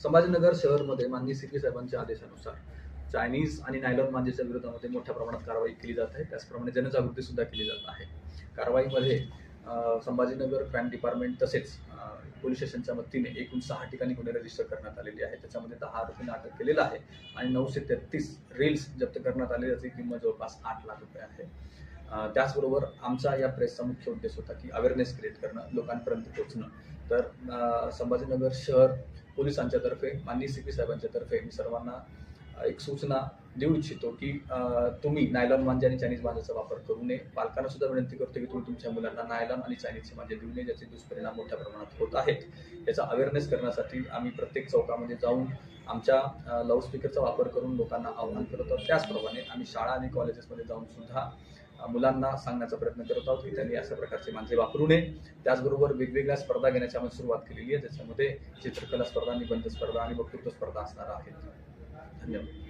संभाजीनगर शहरमध्ये माननीय सीपी साहेबांच्या आदेशानुसार चायनीज आणि नायलॉन मांजेच्या विरोधामध्ये मोठ्या प्रमाणात कारवाई केली जात आहे. त्याचप्रमाणे जनजागृती सुद्धा केली जात आहे. कारवाईमध्ये संभाजीनगर क्राईम डिपार्टमेंट तसेच पोलीस स्टेशनच्या वतीने एकूण 6 ठिकाणी गुन्हे रजिस्टर करण्यात आलेले आहे. त्याच्यामध्ये 10 आरोपींना अटक केलेला आहे आणि 933 रील्स जप्त करण्यात आले, ज्याची किंमत जवळपास 8 लाख रुपये आहे. त्याचबरोबर आमचा या प्रेसचा मुख्य उद्देश होता की अवेअरनेस क्रिएट करणं, लोकांपर्यंत पोहोचणं. तर संभाजीनगर शहर पोलिसांच्या तर्फे माननीय सीपी साहेबांच्या तर्फे मी सर्वांना एक सूचना देऊ इच्छितो की तुम्ही नायलॉन मांजे आणि चायनीज मांजेचा वापर करू नये. पालकांना सुद्धा विनंती करतो की तुम्ही तुमच्या मुलांना नायलॉन आणि चायनीजचे मांजे देऊ नये, ज्याचे दुष्परिणाम मोठ्या प्रमाणात होत आहेत. याचा अवेअरनेस करण्यासाठी आम्ही प्रत्येक चौकामध्ये जाऊन आमच्या लाऊडस्पीकरचा वापर करून लोकांना आवाहन करत आहोत. त्याचप्रमाणे आम्ही शाळा आणि कॉलेजेसमध्ये जाऊन सुद्धा मुलांना सांगण्याचा प्रयत्न करत आहोत की त्यांनी अशा प्रकारचे मांजे वापरू नये. त्याचबरोबर वेगवेगळ्या स्पर्धा घेण्याची आम्ही सुरुवात केलेली आहे, ज्याच्यामध्ये चित्रकला स्पर्धा, निबंध स्पर्धा आणि वक्तृत्व स्पर्धा असणार आहेत. धन्यवाद.